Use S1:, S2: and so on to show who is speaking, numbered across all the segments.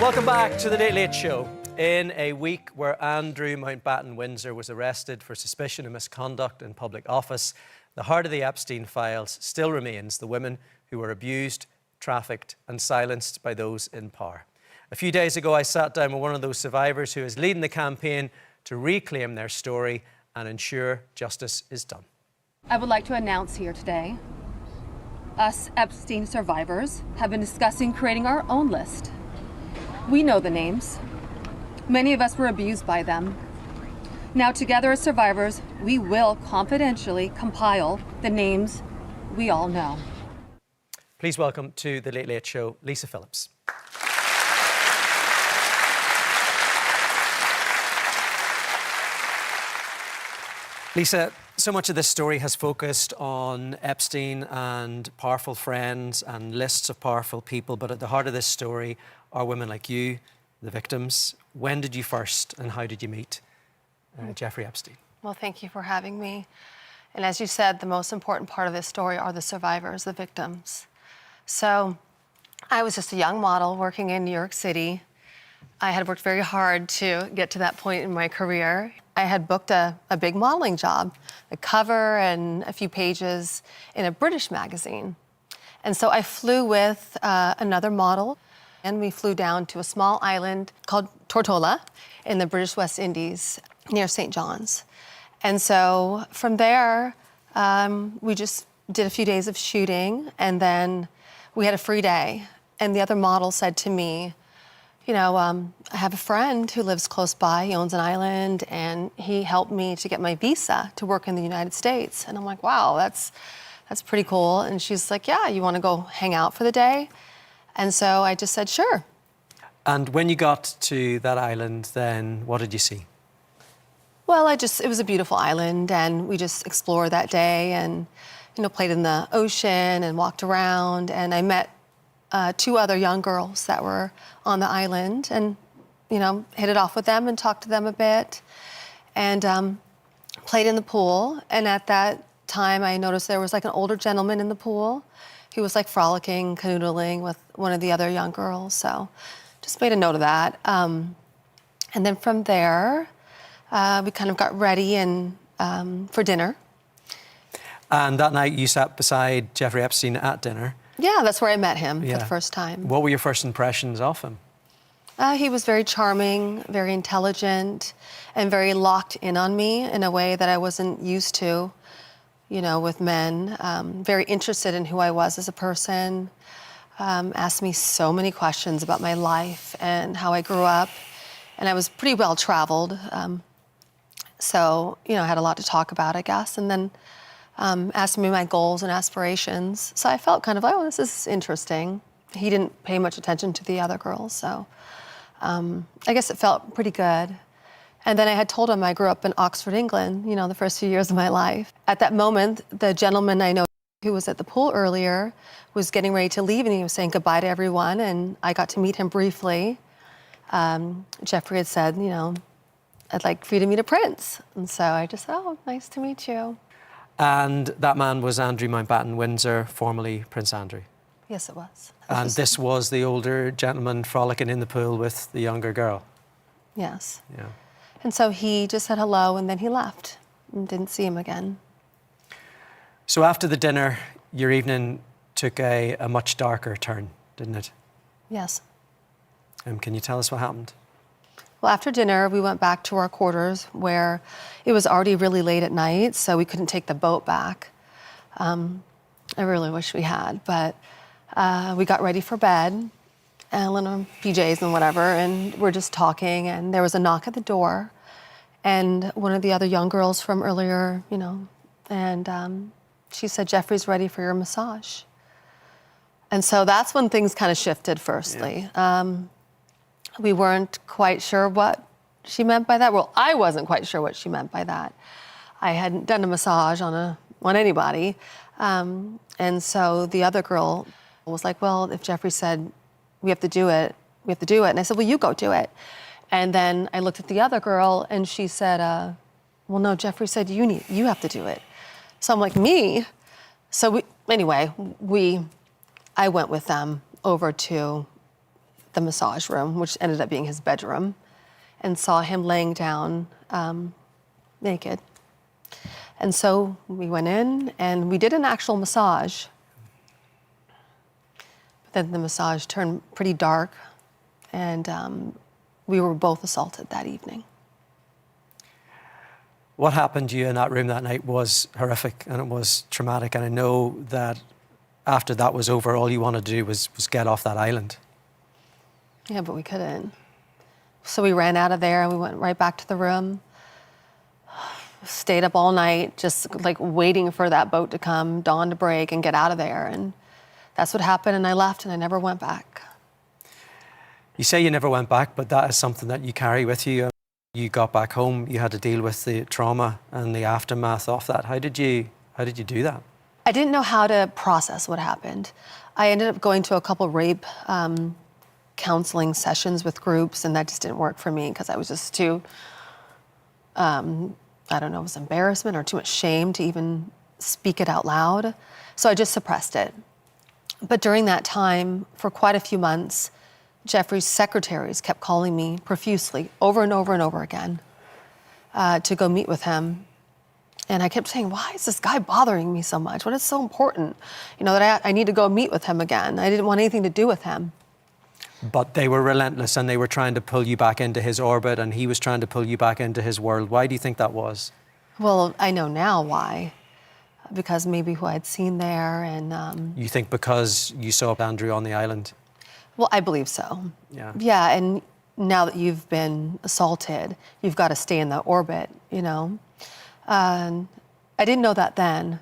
S1: Welcome back to the Late Late Show. In a week where Andrew Mountbatten Windsor was arrested for suspicion of misconduct in public office, the heart of the Epstein files still remains the women who were abused, trafficked and silenced by those in power. A few days ago, I sat down with one of those survivors who is leading the campaign to reclaim their story and ensure justice is done.
S2: I would like to announce here today, us Epstein survivors have been discussing creating our own list. We know the names. Many of us were abused by them. Now, together as survivors, we will confidentially compile the names we all know.
S1: Please welcome to the Late Late Show, Lisa Phillips. Lisa, so much of this story has focused on Epstein and powerful friends and lists of powerful people, but at the heart of this story are women like you, the victims. When did you first and how did you meet Jeffrey Epstein?
S3: Well, thank you for having me. And as you said, the most important part of this story are the survivors, the victims. So I was just a young model working in New York City. I had worked very hard to get to that point in my career. I had booked a big modeling job, a cover and a few pages in a British magazine. And so I flew with another model, and we flew down to a small island called Tortola in the British West Indies near St. John's. And so from there, we just did a few days of shooting, and then we had a free day. And the other model said to me, you know, I have a friend who lives close by. He owns an island, and he helped me to get my visa to work in the United States. And I'm like, wow, that's pretty cool. And she's like, yeah, you want to go hang out for the day? And so I just said, sure.
S1: And when you got to that island, then what did you see?
S3: Well, it was a beautiful island, and we just explored that day and, you know, played in the ocean and walked around. And I met two other young girls that were on the island and, you know, hit it off with them and talked to them a bit and played in the pool. And at that time, I noticed there was like an older gentleman in the pool. He was like frolicking, canoodling with one of the other young girls. So just made a note of that. And then from there, we kind of got ready and for dinner.
S1: And that night you sat beside Jeffrey Epstein at dinner.
S3: Yeah, that's where I met him for the first time.
S1: What were your first impressions of him?
S3: He was very charming, very intelligent, and very locked in on me in a way that I wasn't used to, you know, with men. Very interested in who I was as a person. Asked me so many questions about my life and how I grew up. And I was pretty well traveled. So, you know, I had a lot to talk about, I guess. And then asked me my goals and aspirations. So I felt kind of like, oh, this is interesting. He didn't pay much attention to the other girls, so I guess it felt pretty good. And then I had told him I grew up in Oxford, England, you know, the first few years of my life. At that moment, the gentleman I know who was at the pool earlier was getting ready to leave, and he was saying goodbye to everyone, and I got to meet him briefly. Jeffrey had said, you know, I'd like for you to meet a prince. And so I just said, oh, nice to meet you.
S1: And that man was Andrew Mountbatten Windsor, formerly Prince Andrew.
S3: Yes, it was.
S1: And this was the older gentleman frolicking in the pool with the younger girl.
S3: Yes.
S1: Yeah.
S3: And so he just said hello, and then he left and didn't see him again.
S1: So after the dinner, your evening took a much darker turn, didn't it?
S3: Yes.
S1: Can you tell us what happened?
S3: Well, after dinner, we went back to our quarters where it was already really late at night, so we couldn't take the boat back. I really wish we had, but we got ready for bed, in our PJs and whatever, and we're just talking, and there was a knock at the door, and one of the other young girls from earlier, you know, and she said, Jeffrey's ready for your massage. And so that's when things kind of shifted, firstly. Yeah. We weren't quite sure what she meant by that. Well, I wasn't quite sure what she meant by that. I hadn't done a massage on anybody. And so the other girl was like, well, if Jeffrey said, we have to do it, we have to do it. And I said, well, you go do it. And then I looked at the other girl and she said, well, no, Jeffrey said you have to do it. So I'm like, me? So I went with them over to the massage room, which ended up being his bedroom, and saw him laying down naked. And so we went in and we did an actual massage. But then the massage turned pretty dark, and we were both assaulted that evening.
S1: What happened to you in that room that night was horrific and it was traumatic. And I know that after that was over, all you wanted to do was get off that island.
S3: Yeah, but we couldn't. So we ran out of there and we went right back to the room. Stayed up all night, just like waiting for that boat to come, dawn to break, and get out of there. And that's what happened, and I left, and I never went back.
S1: You say you never went back, but that is something that you carry with you. You got back home, you had to deal with the trauma and the aftermath of that. How did you do that?
S3: I didn't know how to process what happened. I ended up going to a couple rape counseling sessions with groups, and that just didn't work for me because I was just too, I don't know, it was embarrassment or too much shame to even speak it out loud. So I just suppressed it. But during that time, for quite a few months, Jeffrey's secretaries kept calling me profusely over and over and over again to go meet with him. And I kept saying, why is this guy bothering me so much? What is so important? You know, that I need to go meet with him again. I didn't want anything to do with him.
S1: But they were relentless and they were trying to pull you back into his orbit and he was trying to pull you back into his world. Why do you think that was?
S3: Well, I know now why. Because maybe who I'd seen there and...
S1: You think because you saw Andrew on the island?
S3: Well, I believe so.
S1: Yeah.
S3: Yeah, and now that you've been assaulted, you've got to stay in that orbit, you know? I didn't know that then.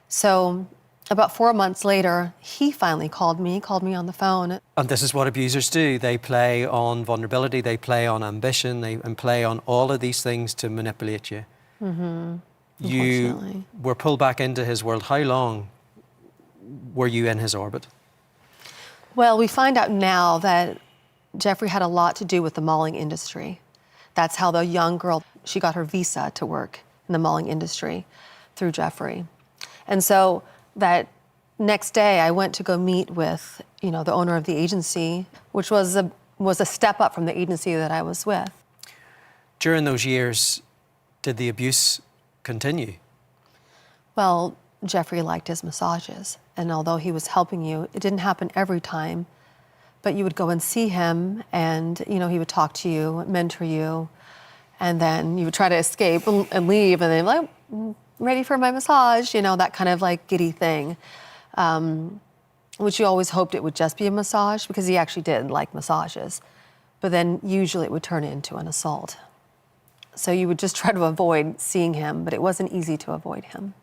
S3: So about 4 months later, he finally called me on the phone.
S1: And this is what abusers do. They play on vulnerability, they play on ambition, and play on all of these things to manipulate you.
S3: Mm-hmm.
S1: You were pulled back into his world. How long were you in his orbit?
S3: Well, we find out now that Jeffrey had a lot to do with the mauling industry. That's how the young girl, she got her visa to work in the mauling industry through Jeffrey. And so that next day I went to go meet with, you know, the owner of the agency, which was a step up from the agency that I was with.
S1: During those years, did the abuse continue?
S3: Well, Jeffrey liked his massages, and although he was helping you, it didn't happen every time, but you would go and see him and, you know, he would talk to you, mentor you, and then you would try to escape and leave, and then like, ready for my massage, you know, that kind of like giddy thing, which you always hoped it would just be a massage because he actually did like massages, but then usually it would turn into an assault. So you would just try to avoid seeing him, but it wasn't easy to avoid him.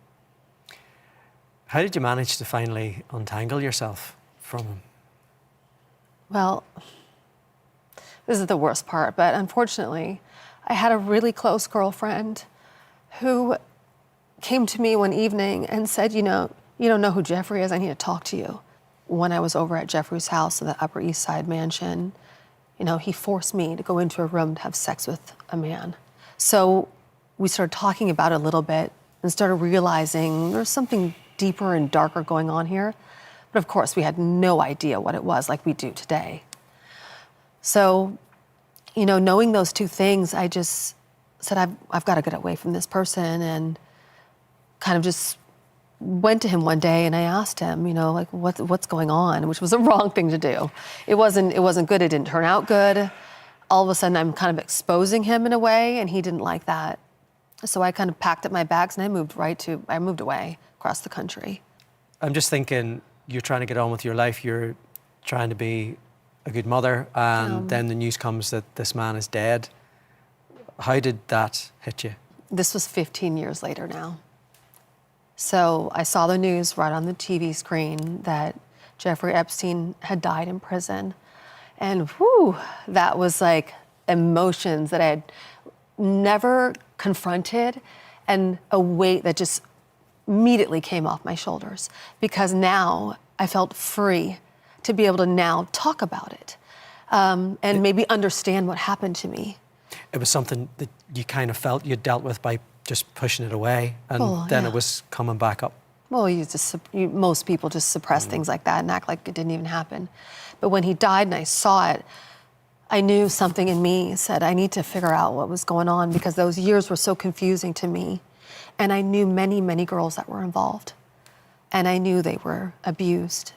S1: How did you manage to finally untangle yourself from him?
S3: Well, this is the worst part, but unfortunately, I had a really close girlfriend who came to me one evening and said, you know, you don't know who Jeffrey is, I need to talk to you. When I was over at Jeffrey's house in the Upper East Side mansion, you know, he forced me to go into a room to have sex with a man. So we started talking about it a little bit and started realizing there's something deeper and darker going on here. But of course, we had no idea what it was like we do today. So, you know, knowing those two things, I just said, I've got to get away from this person, and kind of just went to him one day and I asked him, you know, like, what's going on? Which was the wrong thing to do. It wasn't good. It didn't turn out good. All of a sudden, I'm kind of exposing him in a way, and he didn't like that. So I kind of packed up my bags and I moved away across the country.
S1: I'm just thinking, you're trying to get on with your life. You're trying to be a good mother, and then the news comes that this man is dead. How did that hit you?
S3: This was 15 years later now. So I saw the news right on the TV screen that Jeffrey Epstein had died in prison. And whew, that was like emotions that I had never confronted, and a weight that just immediately came off my shoulders, because now I felt free to be able to now talk about it and maybe understand what happened to me.
S1: It was something that you kind of felt you dealt with by just pushing it away, and then it was coming back up.
S3: Well, most people just suppress things like that and act like it didn't even happen. But when he died and I saw it, I knew something in me said, I need to figure out what was going on, because those years were so confusing to me. And I knew many, many girls that were involved. And I knew they were abused.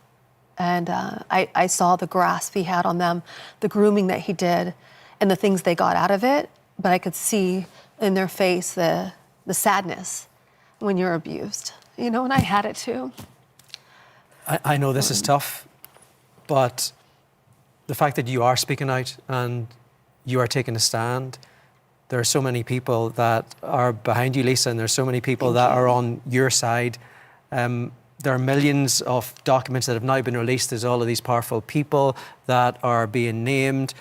S3: And I saw the grasp he had on them, the grooming that he did, and the things they got out of it. But I could see in their face the sadness when you're abused, you know, and I had it too.
S1: I know this is tough, but the fact that you are speaking out and you are taking a stand, there are so many people that are behind you, Lisa, and there's so many people that are on your side. There are millions of documents that have now been released. There's all of these powerful people that are being named.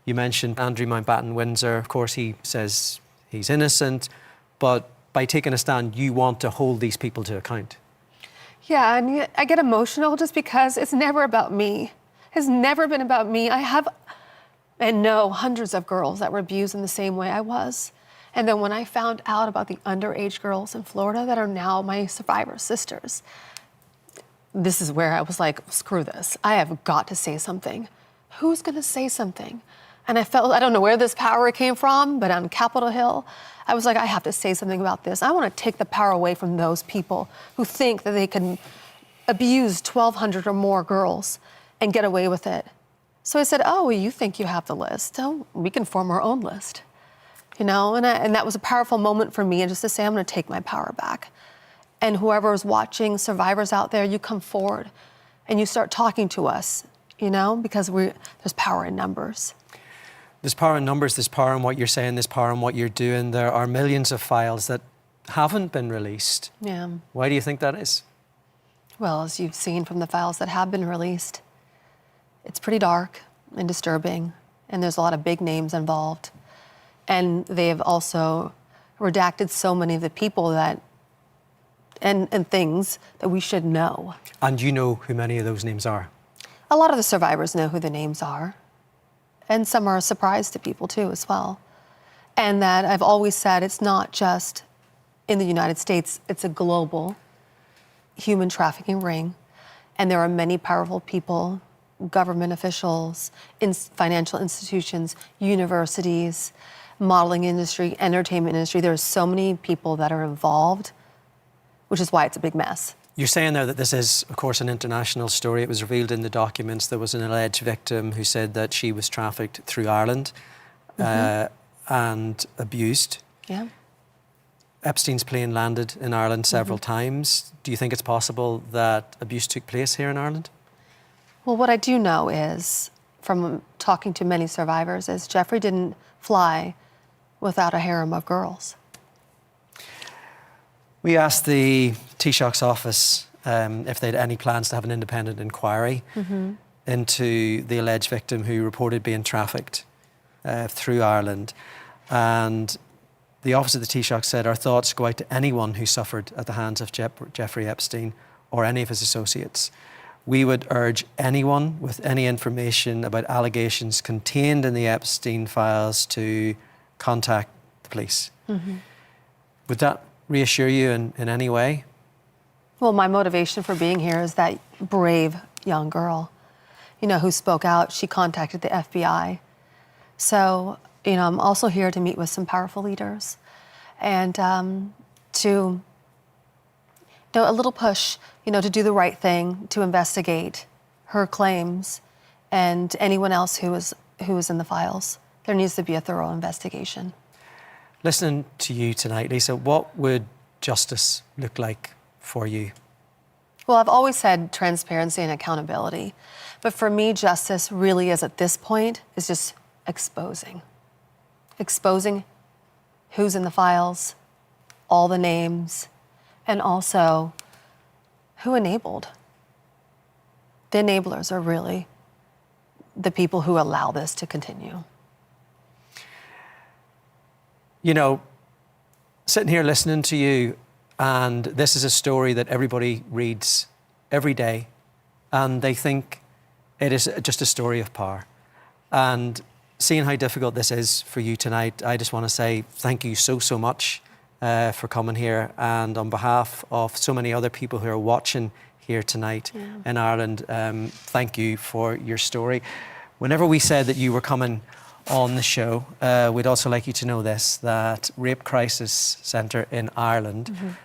S1: You mentioned Andrew Mountbatten Windsor. Of course, he says he's innocent, but by taking a stand, you want to hold these people to account.
S3: Yeah, and I get emotional just because it's never about me. It's never been about me. I have and know hundreds of girls that were abused in the same way I was. And then when I found out about the underage girls in Florida that are now my survivor sisters, this is where I was like, screw this. I have got to say something. Who's gonna say something? And I felt, I don't know where this power came from, but on Capitol Hill, I was like, I have to say something about this. I wanna take the power away from those people who think that they can abuse 1,200 or more girls and get away with it. So I said, oh, you think you have the list? Oh, we can form our own list. You know, and that was a powerful moment for me, and just to say, I'm gonna take my power back. And whoever is watching, survivors out there, you come forward and you start talking to us, you know, because there's power in numbers.
S1: There's power in numbers, there's power in what you're saying, there's power in what you're doing. There are millions of files that haven't been released.
S3: Yeah.
S1: Why do you think that is?
S3: Well, as you've seen from the files that have been released, it's pretty dark and disturbing, and there's a lot of big names involved. And they have also redacted so many of the people that, and things that we should know.
S1: And you know who many of those names are?
S3: A lot of the survivors know who the names are. And some are a surprise to people too as well. And that I've always said it's not just in the United States, it's a global human trafficking ring. And there are many powerful people, government officials, financial institutions, universities, modeling industry, entertainment industry. There are so many people that are involved, which is why it's a big mess.
S1: You're saying there that this is, of course, an international story. It was revealed in the documents. There was an alleged victim who said that she was trafficked through Ireland and abused.
S3: Yeah.
S1: Epstein's plane landed in Ireland several times. Do you think it's possible that abuse took place here in Ireland?
S3: Well, what I do know is, from talking to many survivors, is Jeffrey didn't fly without a harem of girls.
S1: We asked the Taoiseach's office if they had any plans to have an independent inquiry into the alleged victim who reported being trafficked through Ireland. And the office of the Taoiseach said, our thoughts go out to anyone who suffered at the hands of Jeffrey Epstein or any of his associates. We would urge anyone with any information about allegations contained in the Epstein files to contact the police. Would that reassure you in any way?
S3: Well, my motivation for being here is that brave young girl, you know, who spoke out. She contacted the FBI. So, you know, I'm also here to meet with some powerful leaders and to a little push, you know, to do the right thing, to investigate her claims and anyone else who was in the files. There needs to be a thorough investigation.
S1: Listening to you tonight, Lisa, what would justice look like for you?
S3: Well, I've always said transparency and accountability. But for me, justice really is, at this point, is just exposing. Exposing who's in the files, all the names, and also who enabled. The enablers are really the people who allow this to continue.
S1: You know, sitting here listening to you, and this is a story that everybody reads every day, and they think it is just a story of power. And seeing how difficult this is for you tonight, I just want to say thank you so much for coming here, and on behalf of so many other people who are watching here tonight in Ireland, thank you for your story. Whenever we said that you were coming on the show, we'd also like you to know this, that Rape Crisis Centre in Ireland,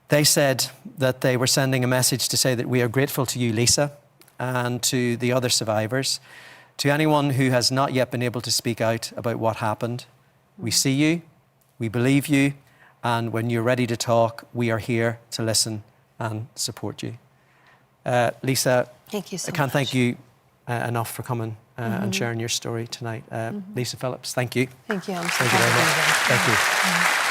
S1: they said that they were sending a message to say that we are grateful to you, Lisa, and to the other survivors. To anyone who has not yet been able to speak out about what happened, we see you, we believe you, and when you're ready to talk, we are here to listen and support you. Lisa,
S3: thank you so
S1: I can't
S3: much.
S1: thank you enough for coming and sharing your story tonight. Lisa Phillips, thank you.
S3: Thank you.
S1: Thank you very much. Thank you.